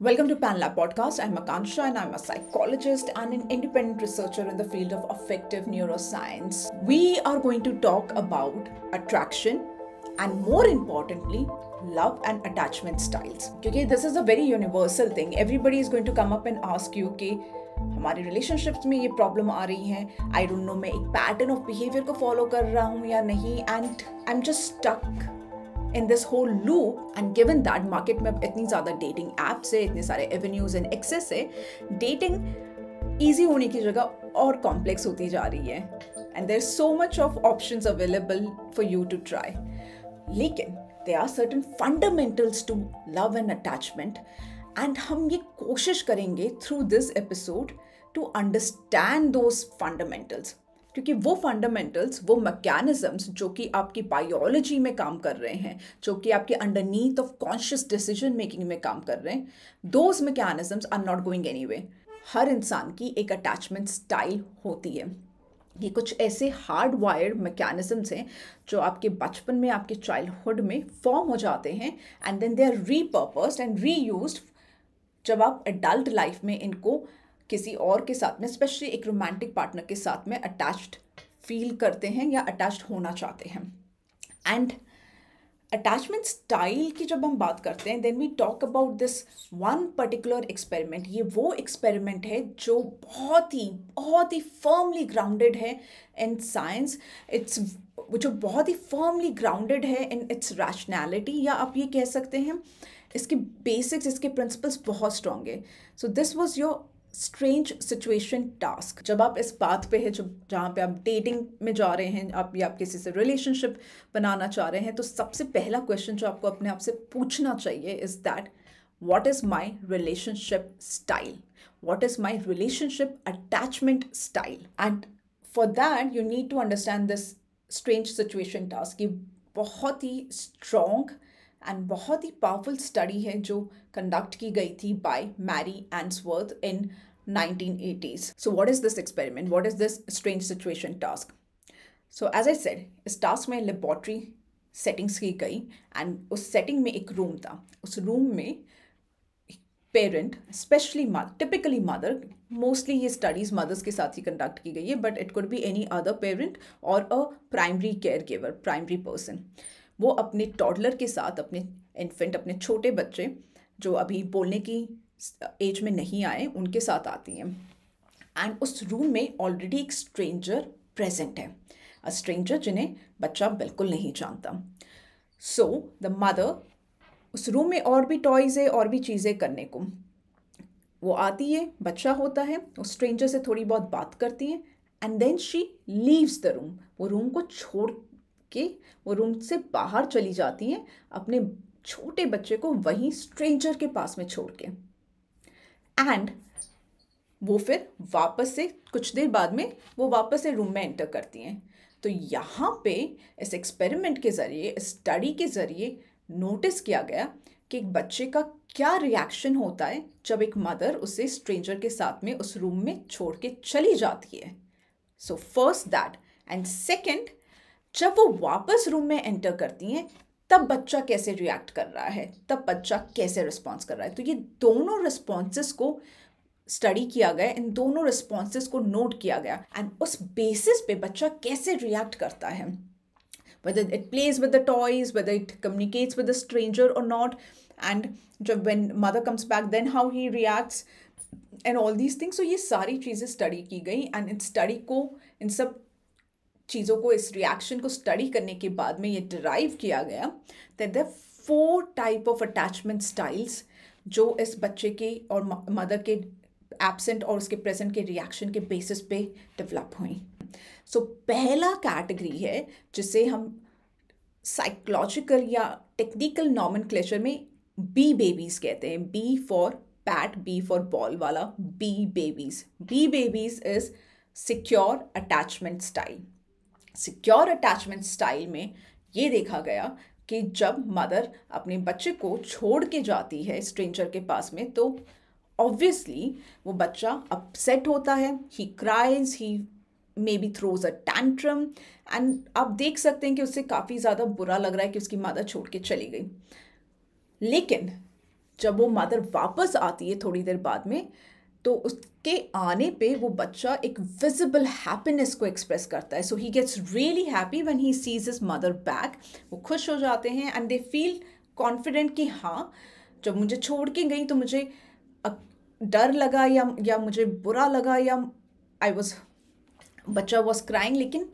Welcome to PanLab Podcast. I'm Akansha and I'm a psychologist and an independent researcher in the field of affective neuroscience. We are going to talk about attraction and more importantly, love and attachment styles. Okay, this is a very universal thing. Everybody is going to come up and ask you कि हमारे relationships में ये problem आ रही है, I don't know मैं एक pattern of behaviour को follow कर रहा हूँ या नहीं, and I am just stuck in this whole loop. And given that market में इतनी ज़्यादा dating apps है, इतने सारे avenues and access है, dating easy होने की जगह और complex होती जा रही है, and there's so much of options available for you to try. लेकिन there are certain fundamentals to love and attachment, and हम ये कोशिश करेंगे through this episode to understand those fundamentals. क्योंकि वो फंडामेंटल्स, वो मैकेनिज्म्स जो कि आपकी बायोलॉजी में काम कर रहे हैं, जो कि आपके underneath of conscious decision making में काम कर रहे हैं, those mechanisms are not going anyway. हर इंसान की एक अटैचमेंट स्टाइल होती है. ये कुछ ऐसे हार्ड वायर्ड मैकेनिज्म्स हैं जो आपके बचपन में, आपके चाइल्डहुड में फॉर्म हो जाते हैं, and then they are repurposed and reused जब आप एडल्ट लाइफ में इनको किसी और के साथ में, स्पेशली एक रोमांटिक पार्टनर के साथ में अटैच्ड फील करते हैं या अटैच्ड होना चाहते हैं. एंड अटैचमेंट स्टाइल की जब हम बात करते हैं, then we talk about this one particular experiment. ये वो एक्सपेरिमेंट है जो बहुत ही फर्मली ग्राउंडेड है इन साइंस. जो बहुत ही फर्मली ग्राउंडेड है इन इट्स रैशनैलिटी, या आप ये कह सकते हैं इसके बेसिक्स, इसके प्रिंसिपल्स बहुत स्ट्रॉन्ग है. So this was your strange situation task. जब आप इस बात पे है जहाँ पे आप डेटिंग में जा रहे हैं, आप किसी से रिलेशनशिप बनाना चाह रहे हैं, तो सबसे पहला क्वेश्चन जो आपको अपने आप से पूछना चाहिए is that what is my relationship style, what is my relationship attachment style. And for that you need to understand this strange situation task. ये बहुत ही स्ट्रॉन्ग एंड बहुत ही पावरफुल स्टडी है जो कंडक्ट की गई थी by Mary Ainsworth in 1980s. So what is this experiment? What is this strange situation task? So as I said, इस task में लेबोरेटरी सेटिंग्स की गई, एंड उस सेटिंग में एक रूम था. उस रूम में parent, specially typically mother, mostly ये स्टडीज़ मदर्स के साथ ही कंडक्ट की गई है, but it could be any other parent और a primary caregiver, primary person. वो अपने टॉडलर के साथ, अपने इन्फेंट, अपने छोटे बच्चे जो अभी बोलने की एज में नहीं आए, उनके साथ आती हैं. एंड उस रूम में ऑलरेडी एक स्ट्रेंजर प्रेजेंट है, अ स्ट्रेंजर जिन्हें बच्चा बिल्कुल नहीं जानता. सो द मदर, उस रूम में और भी टॉयज़ है, और भी चीज़ें करने को. वो आती है, बच्चा होता है, उस स्ट्रेंजर से थोड़ी बहुत बात करती है, and then she leaves the room. वो रूम को छोड़ के वो रूम से बाहर चली जाती हैं, अपने छोटे बच्चे को वहीं स्ट्रेंजर के पास में छोड़ के. एंड वो फिर वापस से कुछ देर बाद में वो वापस से रूम में एंटर करती हैं. तो यहाँ पे इस एक्सपेरिमेंट के ज़रिए, इस स्टडी के ज़रिए नोटिस किया गया कि एक बच्चे का क्या रिएक्शन होता है जब एक मदर उसे स्ट्रेंजर के साथ में उस रूम में छोड़ के चली जाती है. So first that, and second, जब वो वापस रूम में एंटर करती हैं तब बच्चा कैसे रिएक्ट कर रहा है, तब बच्चा कैसे रिस्पॉन्स कर रहा है. तो ये दोनों रिस्पॉन्सेस को स्टडी किया गया, इन दोनों रिस्पॉन्सेस को नोट किया गया, एंड उस बेसिस पे बच्चा कैसे रिएक्ट करता है, whether it plays with the toys, whether it communicates with the stranger or not, and जब when mother comes back then how he reacts and all these things. So ये सारी चीज़ें स्टडी की गई, एंड इन स्टडी को, इन सब चीज़ों को, इस रिएक्शन को स्टडी करने के बाद में ये डिराइव किया गया that there 4 type of attachment styles जो इस बच्चे के और मदर के एब्सेंट और उसके प्रेजेंट के रिएक्शन के बेसिस पे डेवलप हुई. सो पहला कैटेगरी है जिसे हम साइकोलॉजिकल या टेक्निकल नॉमेनक्लेचर में बी बेबीज कहते हैं. B for bat, B for ball वाला B babies. B babies is secure attachment style. Secure attachment style में ये देखा गया कि जब मदर अपने बच्चे को छोड़ के जाती है स्ट्रेंजर के पास में, तो ऑब्वियसली वो बच्चा अपसेट होता है, ही cries, he may be throws a tantrum, and आप देख सकते हैं कि उससे काफ़ी ज़्यादा बुरा लग रहा है कि उसकी मदर छोड़ के चली गई. लेकिन जब वो मदर वापस आती है थोड़ी देर बाद में, तो उसके आने पे वो बच्चा एक विजिबल हैप्पीनेस को एक्सप्रेस करता है. So he gets really happy when he sees his mother back. वो खुश हो जाते हैं एंड दे फील कॉन्फिडेंट कि हाँ, जब मुझे छोड़ के गई तो मुझे डर लगा या मुझे बुरा लगा या आई वॉज बच्चा वॉज क्राइंग, लेकिन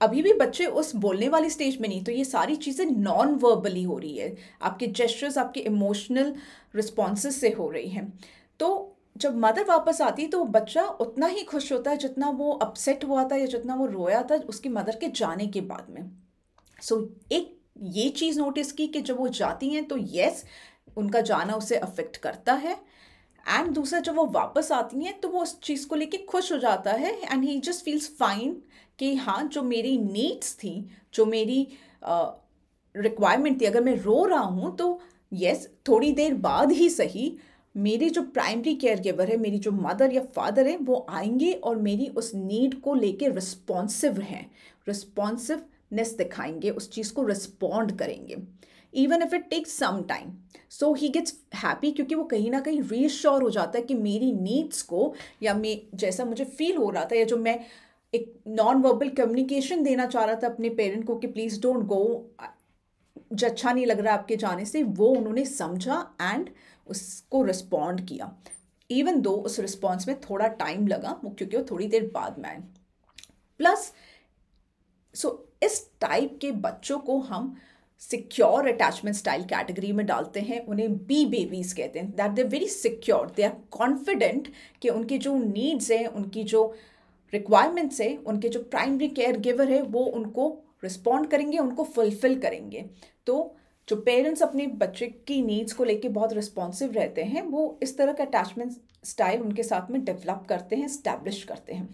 अभी भी बच्चे उस बोलने वाली स्टेज में नहीं. तो ये सारी चीज़ें नॉन वर्बली हो रही है, आपके जेस्चर्स, आपके इमोशनल रिस्पॉन्सेस से हो रही हैं. तो जब मदर वापस आती तो बच्चा उतना ही खुश होता है जितना वो अपसेट हुआ था या जितना वो रोया था उसकी मदर के जाने के बाद में. सो एक ये चीज़ नोटिस की कि जब वो जाती हैं तो येस, उनका जाना उसे अफेक्ट करता है. एंड दूसरा, जब वो वापस आती हैं तो वो उस चीज़ को लेके खुश हो जाता है and he just feels fine कि हाँ, जो मेरी नीड्स थी, जो मेरी रिक्वायरमेंट थी, अगर मैं रो रहा हूँ तो येस, थोड़ी देर बाद ही सही, मेरी जो प्राइमरी केयर गिवर है, मेरी जो मदर या फादर है, वो आएंगे और मेरी उस नीड को लेके रिस्पॉन्सिव हैं, रिस्पॉन्सिवनेस दिखाएंगे, उस चीज़ को रिस्पॉन्ड करेंगे, even if it takes some time. So he gets happy क्योंकि वो कहीं ना कहीं रीअश्योर हो जाता है कि मेरी नीड्स को, या मैं जैसा मुझे फील हो रहा था, या जो मैं एक नॉन वर्बल कम्युनिकेशन देना चाह रहा था अपने पेरेंट को कि प्लीज़ डोंट गो, जो अच्छा नहीं लग रहा आपके जाने से, वो उन्होंने समझा एंड उसको रिस्पॉन्ड किया. इवन दो उस रिस्पॉन्स में थोड़ा टाइम लगा, क्योंकि वो थोड़ी देर बाद में आए. प्लस इस टाइप के बच्चों को हम सिक्योर अटैचमेंट स्टाइल कैटेगरी में डालते हैं. उन्हें बी बेबीज कहते हैं. That they very secure, they are confident कि उनकी जो नीड्स हैं, उनकी जो रिक्वायरमेंट्स है, उनके जो प्राइमरी केयर गिवर है, वो उनको रिस्पॉन्ड करेंगे, उनको फुलफिल करेंगे. तो जो पेरेंट्स अपने बच्चे की नीड्स को लेके बहुत रिस्पॉन्सिव रहते हैं, वो इस तरह का अटैचमेंट स्टाइल उनके साथ में डेवलप करते हैं, स्टैब्लिश करते हैं.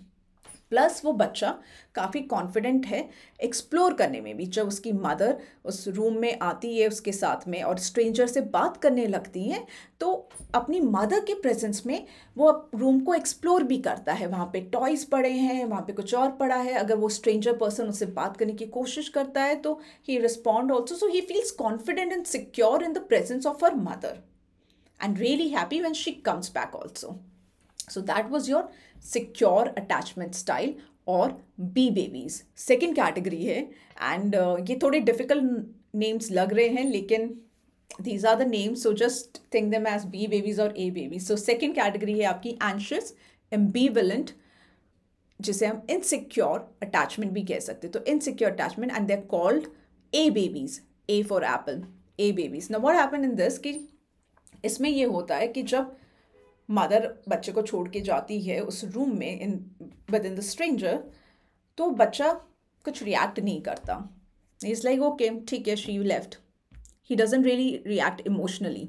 प्लस वो बच्चा काफ़ी कॉन्फिडेंट है एक्सप्लोर करने में भी. जब उसकी मदर उस रूम में आती है उसके साथ में और स्ट्रेंजर से बात करने लगती है, तो अपनी मदर के प्रेजेंस में वो रूम को एक्सप्लोर भी करता है. वहाँ पे टॉयज़ पड़े हैं, वहाँ पे कुछ और पड़ा है, अगर वो स्ट्रेंजर पर्सन उससे बात करने की कोशिश करता है तो he respond also. So he feels confident and secure in the presence of her mother and really happy when she comes back also. So that was your secure attachment style और B babies. Second category है and ये थोड़े difficult names लग रहे हैं, लेकिन these are the names, so just think them as B babies और A babies. So second category है आपकी anxious, ambivalent, जिसे हम insecure attachment भी कह सकते हैं. तो insecure attachment and they're called A babies. A for apple. A babies. Now what happened in this कि इसमें ये होता है कि जब मदर बच्चे को छोड़ के जाती है उस रूम में विद इन द स्ट्रेंजर, तो बच्चा कुछ रिएक्ट नहीं करता. इज लाइक ओके, ठीक है, she left. He doesn't really react emotionally.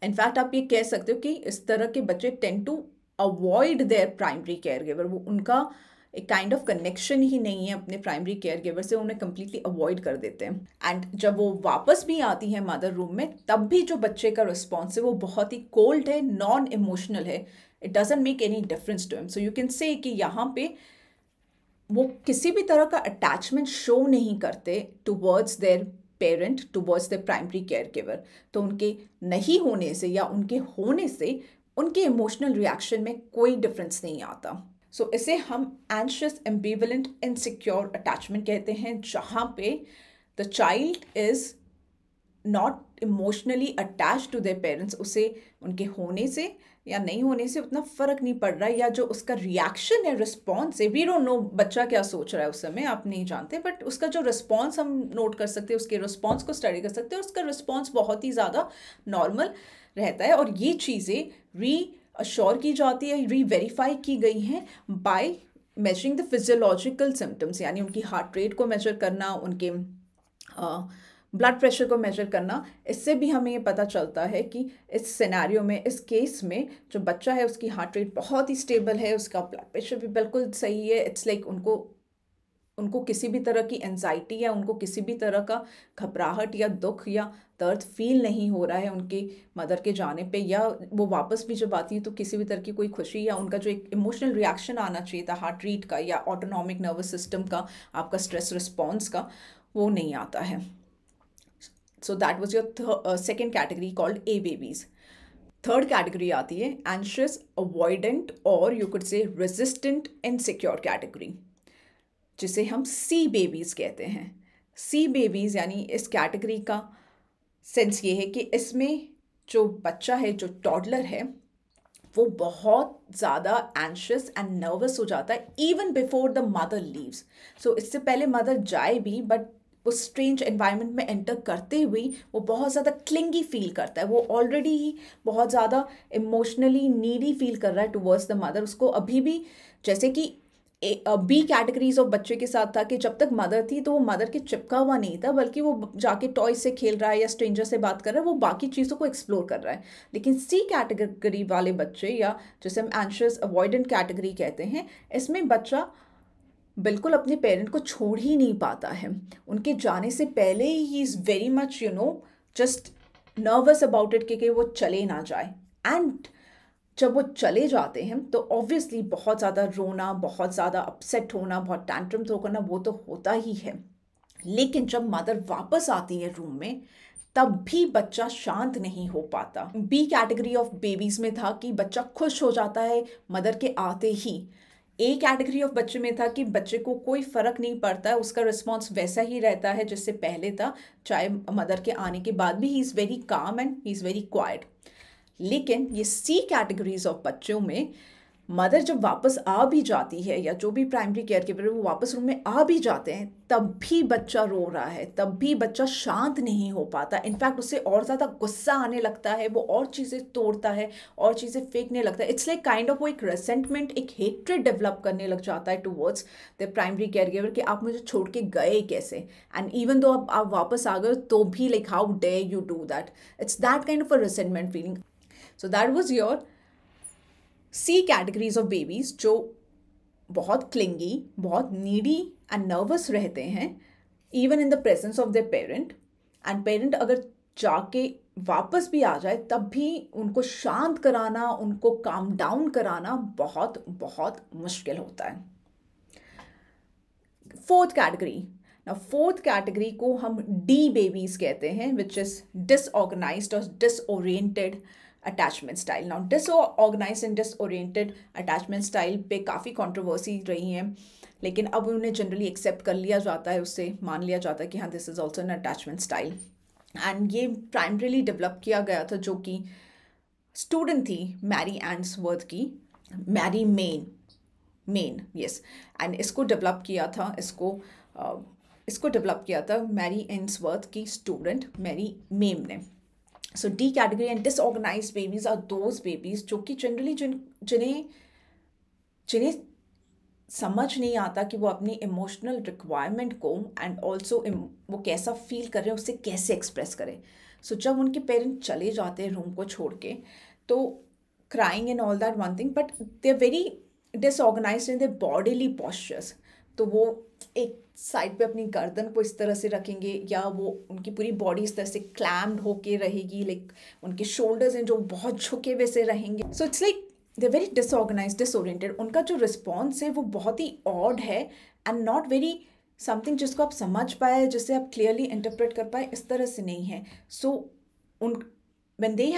In fact आप ये कह सकते हो कि इस तरह के बच्चे tend to avoid their primary caregiver. वो उनका एक काइंड ऑफ कनेक्शन ही नहीं है अपने प्राइमरी केयर गिवर से, उन्हें कम्प्लीटली अवॉइड कर देते हैं. एंड जब वो वापस भी आती है मदर रूम में, तब भी जो बच्चे का रिस्पॉन्स है वो बहुत ही कोल्ड है, नॉन इमोशनल है. It doesn't make any difference to him. So you can say कि यहाँ पे वो किसी भी तरह का अटैचमेंट शो नहीं करते towards their parent, towards their primary care giver. तो उनके नहीं होने से या उनके होने से उनके इमोशनल रिएक्शन में कोई डिफरेंस नहीं आता. सो इसे हम एंशियस, एम्बिवेलेंट, इनसिक्योर अटैचमेंट कहते हैं, जहाँ पे the child is not emotionally attach to their parents. उसे उनके होने से या नहीं होने से उतना फ़र्क नहीं पड़ रहा है, या जो उसका रिएक्शन है, रिस्पॉन्स है, वी डोंट नो बच्चा क्या सोच रहा है उस समय, आप नहीं जानते, बट उसका जो रिस्पॉन्स हम नोट कर सकते हैं, उसके रिस्पॉन्स को स्टडी कर सकते हैं, और उसका रिस्पॉन्स बहुत ही ज़्यादा नॉर्मल रहता है. और ये चीज़ें अश्योर की जाती है, रीवेरीफाई की गई हैं by measuring the physiological symptoms, यानी उनकी हार्ट रेट को मेजर करना, उनके ब्लड प्रेशर को मेजर करना. इससे भी हमें ये पता चलता है कि इस सिनेरियो में, इस केस में, जो बच्चा है उसकी हार्ट रेट बहुत ही स्टेबल है, उसका ब्लड प्रेशर भी बिल्कुल सही है. इट्स लाइक उनको किसी भी तरह की एंजाइटी या उनको किसी भी तरह का घबराहट या दुख या दर्द फील नहीं हो रहा है उनके मदर के जाने पे, या वो वापस भी जब आती है तो किसी भी तरह की कोई खुशी या उनका जो एक इमोशनल रिएक्शन आना चाहिए था हार्ट रेट का या ऑटोनॉमिक नर्वस सिस्टम का, आपका स्ट्रेस रिस्पॉन्स का, वो नहीं आता है. So that was your second category called a babies. Third category आती है एंशियस, अवॉइडेंट और you could say resistant insecure category, जिसे हम सी बेबीज कहते हैं. सी बेबीज यानी इस कैटेगरी का सेंस ये है कि इसमें जो बच्चा है, जो टॉडलर है, वो बहुत ज़्यादा एंशियस एंड नर्वस हो जाता है even before the mother leaves. So इससे पहले मदर जाए भी, बट उस स्ट्रेंज एनवायरनमेंट में एंटर करते हुए वो बहुत ज़्यादा क्लिंगी फील करता है. वो ऑलरेडी ही बहुत ज़्यादा इमोशनली नीडी फील कर रहा है टुवर्ड्स द मदर. उसको अभी भी, जैसे कि बी कैटेगरीज ऑफ बच्चे के साथ था कि जब तक मदर थी तो वो मदर के चिपका हुआ नहीं था, बल्कि वो जाके टॉय से खेल रहा है या स्ट्रेंजर से बात कर रहा है, वो बाकी चीज़ों को एक्सप्लोर कर रहा है. लेकिन सी कैटेगरी वाले बच्चे, या जैसे हम एंशियस अवॉइडेंट कैटेगरी कहते हैं, इसमें बच्चा बिल्कुल अपने पेरेंट को छोड़ ही नहीं पाता है. उनके जाने से पहले he is very much just nervous about it कि वो चले ना जाए. एंड जब वो चले जाते हैं तो ऑब्वियसली बहुत ज़्यादा रोना, बहुत ज़्यादा अपसेट होना, बहुत टैंट्रम थ्रो करना, वो तो होता ही है. लेकिन जब मदर वापस आती है रूम में, तब भी बच्चा शांत नहीं हो पाता. बी कैटेगरी ऑफ बेबीज में था कि बच्चा खुश हो जाता है मदर के आते ही. ए कैटेगरी ऑफ बच्चे में था कि बच्चे को कोई फ़र्क नहीं पड़ता है, उसका रिस्पॉन्स वैसा ही रहता है जैसे पहले था, चाहे मदर के आने के बाद भी he is very calm and he is very quite. लेकिन ये सी कैटेगरीज ऑफ बच्चों में मदर जब वापस आ भी जाती है, या जो भी प्राइमरी केयर गिवर वो वापस रूम में आ भी जाते हैं, तब भी बच्चा रो रहा है, तब भी बच्चा शांत नहीं हो पाता. इनफैक्ट उससे और ज़्यादा गुस्सा आने लगता है, वो और चीज़ें तोड़ता है, और चीज़ें फेंकने लगता है. इट्स लाइक काइंड ऑफ वो एक रेसेंटमेंट, एक हेट्रेड डेवलप करने लग जाता है towards the primary care giver कि आप मुझे छोड़ के गए कैसे. एंड इवन दो आप वापस आ गए तो भी like how dare you do that. It's that kind of a resentment feeling. So that was your C categories of babies, जो बहुत क्लिंगी, बहुत नीडी एंड नर्वस रहते हैं even in the presence of their parent. And parent अगर जाके वापस भी आ जाए तब भी उनको शांत कराना, उनको काम डाउन कराना बहुत बहुत मुश्किल होता है. फोर्थ कैटेगरी, फोर्थ कैटेगरी को हम डी बेबीज कहते हैं, विच इज डिसऑर्गेनाइज्ड और disoriented attachment style. Now disorganised and disoriented attachment style पे काफ़ी कंट्रोवर्सी रही है, लेकिन अब उन्हें जनरली एक्सेप्ट कर लिया जाता है, उससे मान लिया जाता है कि हाँ this is also an attachment style. And ये प्राइमरीली डेवलप किया गया था, जो कि स्टूडेंट थी मैरी एंड्सवर्थ की, मैरी मेन यस. एंड इसको डेवलप किया था मैरी एंड्सवर्थ की स्टूडेंट मैरी मेम ने. So D category and disorganised babies are those babies जो कि जनरली जिन्हें समझ नहीं आता कि वो अपनी इमोशनल रिक्वायरमेंट को एंड ऑल्सो वो कैसा फील कर रहे हैं उससे कैसे एक्सप्रेस करें. सो जब उनके पेरेंट्स चले जाते हैं रूम को छोड़ के, तो crying and all that one thing, but they are very disorganised in their bodily postures. तो वो एक साइड पे अपनी गर्दन को इस तरह से रखेंगे, या वो उनकी पूरी बॉडी इस तरह से क्लैम्ड होके रहेगी, लाइक उनके शोल्डर्स हैं जो बहुत झुके हुए से रहेंगे. So it's like they very disorganised, disoriented. उनका जो रिस्पॉन्स है वो बहुत ही ऑड है एंड नॉट वेरी समथिंग जिसको आप समझ पाए, जिसे आप क्लियरली इंटरप्रेट कर पाए, इस तरह से नहीं है. सो when they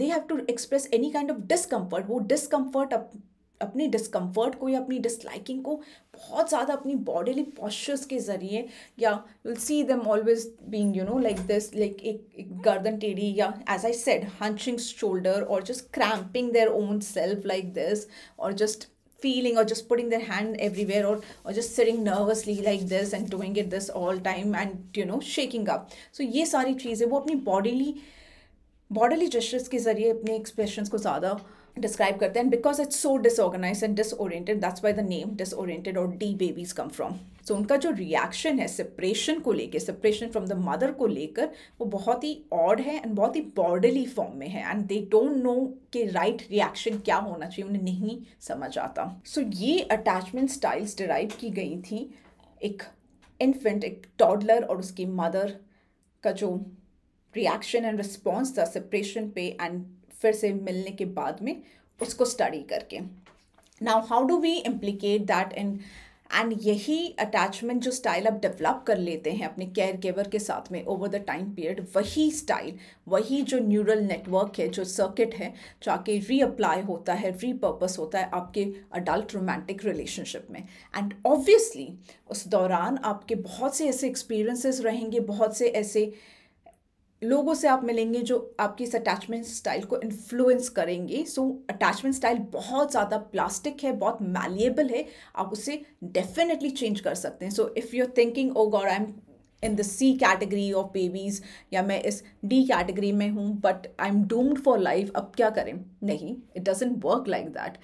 have to express any kind of discomfort, वो डिस्कम्फर्ट अपनी डिस्कम्फर्ट को या अपनी डिसलाइकिंग को बहुत ज़्यादा अपनी बॉडीली पॉस्चर्स के ज़रिए, या you will see them always being like this, like एक गर्दन टेढ़ी, या एज आई सेड हंचिंग शोल्डर, और just cramping their own self like this, और just feeling or just putting their hand everywhere, or just sitting nervously like this and doing it this all time and shaking up. So ये सारी चीज़ें वो अपनी bodily gestures के ज़रिए अपने expressions को ज़्यादा डिस्क्राइब करते हैं. Because it's so disorganised and disoriented, that's why the name disoriented और डी बेबीज कम फ्रॉम. सो उनका जो रिएक्शन है सेपरेशन को लेकर, सेपरेशन फ्रॉम द मदर को लेकर, वो बहुत ही ऑड है एंड बहुत ही बॉडीली फॉर्म में है. एंड दे डोंट नो कि राइट रिएक्शन क्या होना चाहिए, उन्हें नहीं समझ आता. सो ये अटैचमेंट स्टाइल्स डिराइव की गई थी एक इन्फेंट, एक टॉडलर और उसकी मदर का जो रिएक्शन एंड रिस्पॉन्स था सेपरेशन पे एंड फिर से मिलने के बाद में, उसको स्टडी करके. Now how do we implicate that in and यही अटैचमेंट जो स्टाइल आप डेवलप कर लेते हैं अपने केयर गिवर के साथ में ओवर द टाइम पीरियड, वही स्टाइल, वही जो न्यूरल नेटवर्क है, जो सर्किट है, जाके रीअप्लाई होता है, रीपर्पस होता है आपके अडल्ट रोमांटिक रिलेशनशिप में। एंड ऑब्वियसली उस दौरान आपके बहुत से ऐसे एक्सपीरियंसेस रहेंगे, बहुत से ऐसे लोगों से आप मिलेंगे जो आपकी इस अटैचमेंट स्टाइल को इन्फ्लुएंस करेंगे। सो अटैचमेंट स्टाइल बहुत ज़्यादा प्लास्टिक है, बहुत मैलिएबल है, आप उसे डेफिनेटली चेंज कर सकते हैं। So if you are thinking oh God I am in the C category of babies, या मैं इस डी कैटेगरी में हूँ but I am doomed for life, अब क्या करें? नहीं, it doesn't work like that.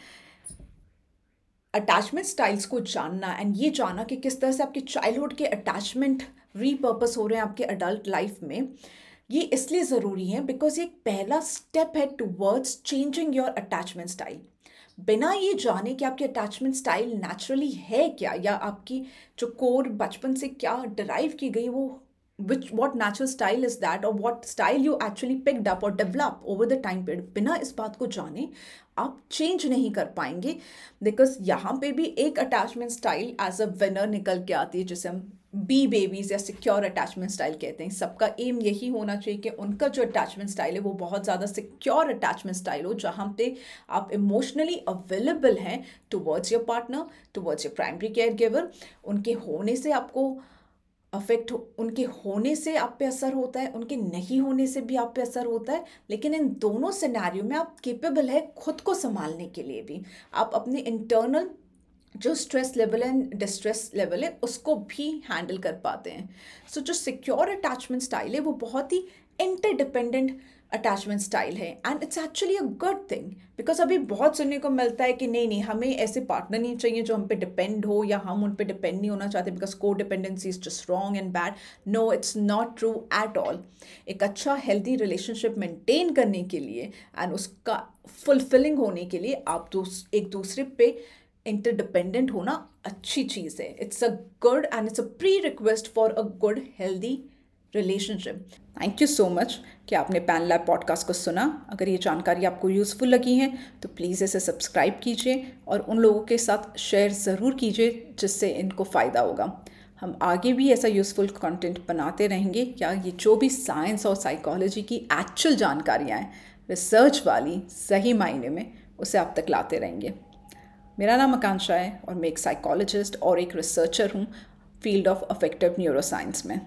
Attachment styles को जानना एंड ये जानना कि किस तरह से आपके चाइल्डहुड के अटैचमेंट रीपर्पस हो रहे हैं आपके अडल्ट लाइफ में, ये इसलिए ज़रूरी है बिकॉज ये एक पहला स्टेप है towards changing your attachment style. बिना ये जाने कि आपकी अटैचमेंट स्टाइल नेचुरली है क्या, या आपकी जो कोर बचपन से क्या डिराइव की गई, वो what natural style is that, or what style you actually picked up or developed over the time period, बिना इस बात को जाने आप चेंज नहीं कर पाएंगे। बिकॉज यहाँ पे भी एक attachment style as a winner निकल के आती है, जिसे हम बी बेबीज या सिक्योर अटैचमेंट स्टाइल कहते हैं। सबका एम यही होना चाहिए कि उनका जो अटैचमेंट स्टाइल है वो बहुत ज़्यादा सिक्योर अटैचमेंट स्टाइल हो, जहाँ पे आप इमोशनली अवेलेबल हैं towards your partner, towards your primary care giver. उनके होने से आपको उनके होने से आप पे असर होता है, उनके नहीं होने से भी आप पे असर होता है, लेकिन इन दोनों सिनेरियो में आप केपेबल है खुद को संभालने के लिए भी। आप अपने इंटरनल जो स्ट्रेस लेवल है, डिस्ट्रेस लेवल है, उसको भी हैंडल कर पाते हैं। सो जो सिक्योर अटैचमेंट स्टाइल है वो बहुत ही इंटरडिपेंडेंट अटैचमेंट स्टाइल है, and it's actually a good thing. Because अभी बहुत सुनने को मिलता है कि नहीं हमें ऐसे पार्टनर नहीं चाहिए जो हम पे डिपेंड हो, या हम उन पे डिपेंड नहीं होना चाहते because codependency is just wrong and bad. No, it's not true at all. एक अच्छा हेल्दी रिलेशनशिप मेंटेन करने के लिए एंड उसका फुलफिलिंग होने के लिए आप एक दूसरे पे इंटरडिपेंडेंट होना अच्छी चीज़ है। It's a good and it's a pre request for a good healthy relationship. Thank you so much कि आपने पैन लैब पॉडकास्ट को सुना। अगर ये जानकारी आपको यूज़फुल लगी है तो प्लीज़ इसे सब्सक्राइब कीजिए और उन लोगों के साथ शेयर ज़रूर कीजिए जिससे इनको फ़ायदा होगा। हम आगे भी ऐसा यूज़फुल कंटेंट बनाते रहेंगे। क्या ये जो भी साइंस और साइकोलॉजी की एक्चुअल जानकारियाँ हैं, रिसर्च वाली, सही मायने में उसे आप तक लाते रहेंगे। मेरा नाम आकांक्षा है और मैं एक साइकोलॉजिस्ट और एक रिसर्चर हूँ फील्ड ऑफ अफेक्टिव न्यूरोसाइंस में।